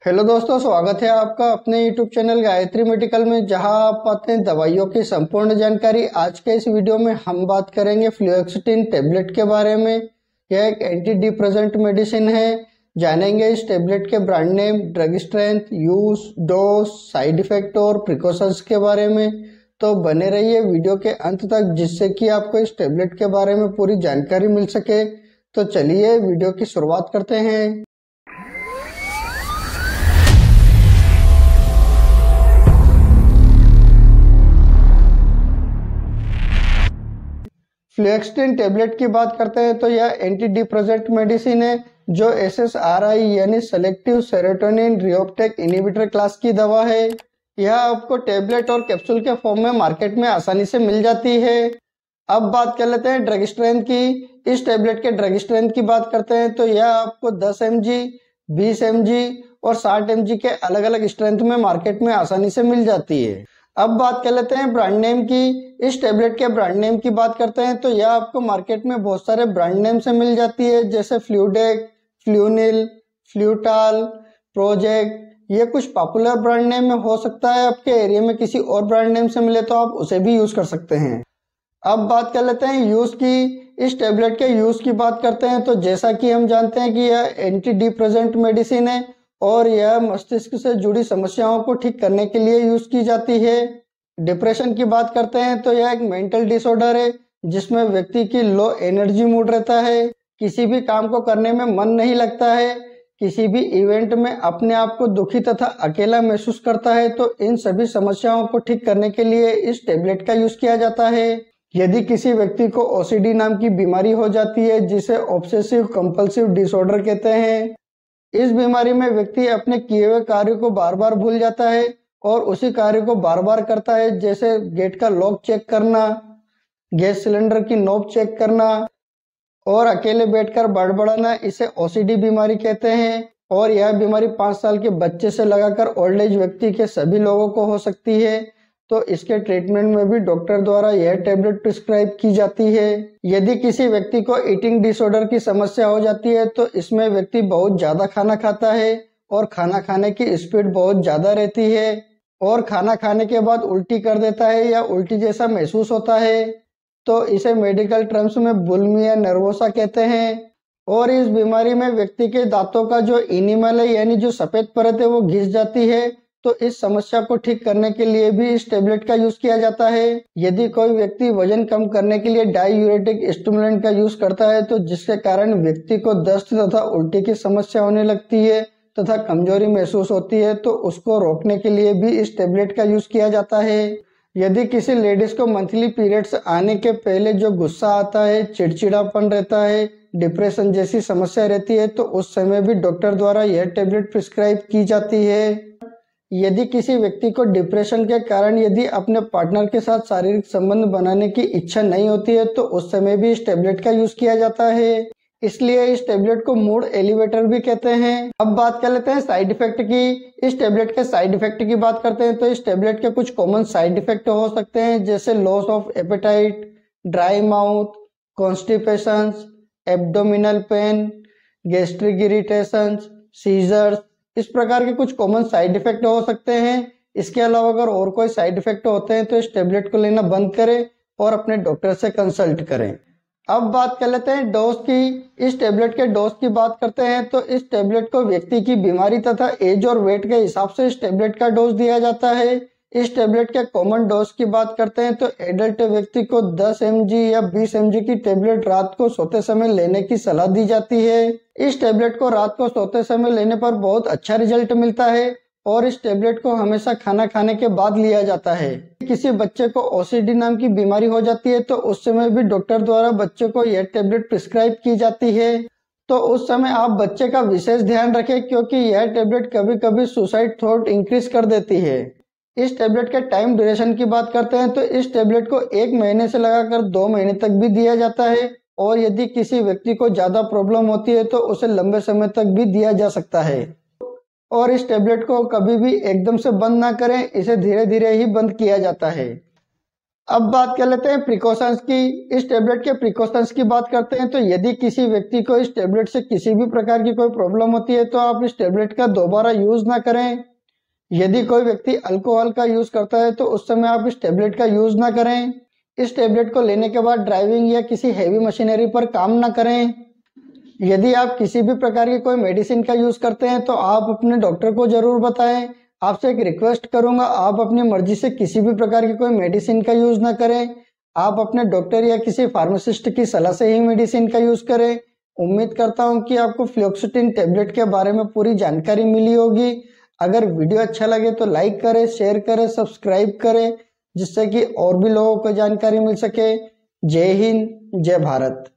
Hello दोस्तों, स्वागत है आपका अपने यूट्यूब चैनल गायत्री मेडिकल में, जहां आप पाते हैं दवाइयों की संपूर्ण जानकारी। आज के इस वीडियो में हम बात करेंगे फ्लुएक्सिटिन टेबलेट के बारे में। यह एक एंटी डिप्रेसेंट मेडिसिन है। जानेंगे इस टेबलेट के brand name, drug strength, use, dose, side effect और प्रिकॉशंस के बारे में। तो बने रहिए वीडियो के अंत तक, जिससे कि आपको इस टेबलेट के बारे में पूरी जानकारी मिल सके। तो चलिए वीडियो की शुरुआत करते हैं। फ्लुएक्सिटिन टेबलेट की बात करते हैं तो यह एंटी डिप्रेसेंट मेडिसिन है, जो SSRI यानी सेलेक्टिव सेरोटोनिन रिओप्टेक इनहिबिटर क्लास की दवा है। यह आपको टेबलेट और कैप्सूल के फॉर्म में मार्केट में आसानी से मिल जाती है। अब बात कर लेते हैं ड्रग स्ट्रेंथ की। इस टेबलेट के ड्रग स्ट्रेंथ की बात करते हैं तो यह आपको 10 mg, 20 mg और 60 mg के अलग अलग स्ट्रेंथ में मार्केट में आसानी से मिल जाती है। अब बात कर लेते हैं ब्रांड नेम की। इस टेबलेट के ब्रांड नेम की बात करते हैं तो यह आपको मार्केट में बहुत सारे ब्रांड नेम से मिल जाती है, जैसे फ्लूडेक, फ्लूनिल, फ्लूटाल, प्रोजेक्ट। ये कुछ पॉपुलर ब्रांड नेम में हो सकता है आपके एरिया में किसी और ब्रांड नेम से मिले तो आप उसे भी यूज कर सकते हैं। अब बात कर लेते हैं यूज की। इस टेबलेट के यूज की बात करते हैं तो जैसा कि हम जानते हैं कि यह एंटी डिप्रेसेंट मेडिसिन है और यह मस्तिष्क से जुड़ी समस्याओं को ठीक करने के लिए यूज की जाती है। डिप्रेशन की बात करते हैं तो यह एक मेंटल डिसऑर्डर है, जिसमें व्यक्ति की लो एनर्जी मूड रहता है, किसी भी काम को करने में मन नहीं लगता है, किसी भी इवेंट में अपने आप को दुखी तथा अकेला महसूस करता है। तो इन सभी समस्याओं को ठीक करने के लिए इस टेबलेट का यूज किया जाता है। यदि किसी व्यक्ति को OCD नाम की बीमारी हो जाती है, जिसे ऑब्सेसिव कंपल्सिव डिसऑर्डर कहते हैं, इस बीमारी में व्यक्ति अपने किए हुए कार्य को बार बार भूल जाता है और उसी कार्य को बार बार करता है, जैसे गेट का लॉक चेक करना, गैस सिलेंडर की नॉब चेक करना और अकेले बैठकर बड़बड़ाना। इसे OCD बीमारी कहते हैं और यह बीमारी 5 साल के बच्चे से लगाकर ओल्ड एज व्यक्ति के सभी लोगों को हो सकती है। तो इसके ट्रीटमेंट में भी डॉक्टर द्वारा यह टेबलेट प्रिस्क्राइब की जाती है। यदि किसी व्यक्ति को ईटिंग डिसऑर्डर की समस्या हो जाती है तो इसमें व्यक्ति बहुत ज्यादा खाना खाता है और खाना खाने की स्पीड बहुत ज्यादा रहती है और खाना खाने के बाद उल्टी कर देता है या उल्टी जैसा महसूस होता है। तो इसे मेडिकल टर्म्स में बुलिमिया नर्वोसा कहते हैं। और इस बीमारी में व्यक्ति के दांतों का जो इनिमल है, यानी जो सफेद परत है, वो घिस जाती है। तो इस समस्या को ठीक करने के लिए भी इस टेबलेट का यूज किया जाता है। यदि कोई व्यक्ति वजन कम करने के लिए डाययूरेटिक स्टिमुलेंट का यूज करता है, तो जिसके कारण व्यक्ति को दस्त तथा उल्टी की समस्या होने लगती है तथा कमजोरी महसूस होती है, तो उसको रोकने के लिए भी इस टेबलेट का यूज किया जाता है। यदि किसी लेडीज को मंथली पीरियड्स आने के पहले जो गुस्सा आता है, चिड़चिड़ापन रहता है, डिप्रेशन जैसी समस्या रहती है, तो उस समय भी डॉक्टर द्वारा यह टेबलेट प्रिस्क्राइब की जाती है। यदि किसी व्यक्ति को डिप्रेशन के कारण यदि अपने पार्टनर के साथ शारीरिक संबंध बनाने की इच्छा नहीं होती है, तो उस समय भी इस टेबलेट का यूज किया जाता है। इसलिए इस टेबलेट को मूड एलिवेटर भी कहते हैं। अब बात कर लेते हैं साइड इफेक्ट की। इस टेबलेट के साइड इफेक्ट की बात करते हैं तो इस टेबलेट के कुछ कॉमन साइड इफेक्ट हो सकते हैं, जैसे loss of appetite, dry mouth, constipation, abdominal pain, gastric irritation, seizures. इस प्रकार के कुछ कॉमन साइड इफेक्ट हो सकते हैं। इसके अलावा अगर और कोई साइड इफेक्ट होते हैं तो इस टेबलेट को लेना बंद करें और अपने डॉक्टर से कंसल्ट करें। अब बात कर लेते हैं डोज की। इस टेबलेट के डोज की बात करते हैं तो इस टेबलेट को व्यक्ति की बीमारी तथा एज और वेट के हिसाब से इस टेबलेट का डोज दिया जाता है। इस टेबलेट के कॉमन डोज की बात करते हैं तो एडल्ट व्यक्ति को 10 mg या 20 mg की टेबलेट रात को सोते समय लेने की सलाह दी जाती है। इस टेबलेट को रात को सोते समय लेने पर बहुत अच्छा रिजल्ट मिलता है और इस टेबलेट को हमेशा खाना खाने के बाद लिया जाता है। किसी बच्चे को OCD नाम की बीमारी हो जाती है तो उस समय भी डॉक्टर द्वारा बच्चे को यह टेबलेट प्रिस्क्राइब की जाती है। तो उस समय आप बच्चे का विशेष ध्यान रखें, क्योंकि यह टेबलेट कभी कभी सुसाइड थॉट इंक्रीज कर देती है। इस टेबलेट के टाइम ड्यूरेशन की बात करते हैं तो इस टेबलेट को 1 महीने से लगाकर 2 महीने तक भी दिया जाता है और यदि किसी व्यक्ति को ज्यादा प्रॉब्लम होती है तो उसे लंबे समय तक भी दिया जा सकता है। और इस टेबलेट को कभी भी एकदम से बंद ना करें, इसे धीरे धीरे ही बंद किया जाता है। अब बात कर लेते हैं प्रिकॉशंस की। इस टेबलेट के प्रिकॉशंस की बात करते हैं तो यदि किसी व्यक्ति को इस टेबलेट से किसी भी प्रकार की कोई प्रॉब्लम होती है तो आप इस टेबलेट का दोबारा यूज ना करें। यदि कोई व्यक्ति अल्कोहल का यूज करता है तो उस समय आप इस टेबलेट का यूज ना करें। इस टेबलेट को लेने के बाद ड्राइविंग या किसी हैवी मशीनरी पर काम ना करें। यदि आप किसी भी प्रकार की कोई मेडिसिन का यूज करते हैं तो आप अपने डॉक्टर को जरूर बताएं। आपसे एक रिक्वेस्ट करूंगा, आप अपनी मर्जी से किसी भी प्रकार की कोई मेडिसिन का यूज ना करें। आप अपने डॉक्टर या किसी फार्मासिस्ट की सलाह से ही मेडिसिन का यूज करें। उम्मीद करता हूं कि आपको फ्लुओक्सेटिन टेबलेट के बारे में पूरी जानकारी मिली होगी। अगर वीडियो अच्छा लगे तो लाइक करें, शेयर करें, सब्सक्राइब करें, जिससे कि और भी लोगों को जानकारी मिल सके। जय हिंद, जय भारत।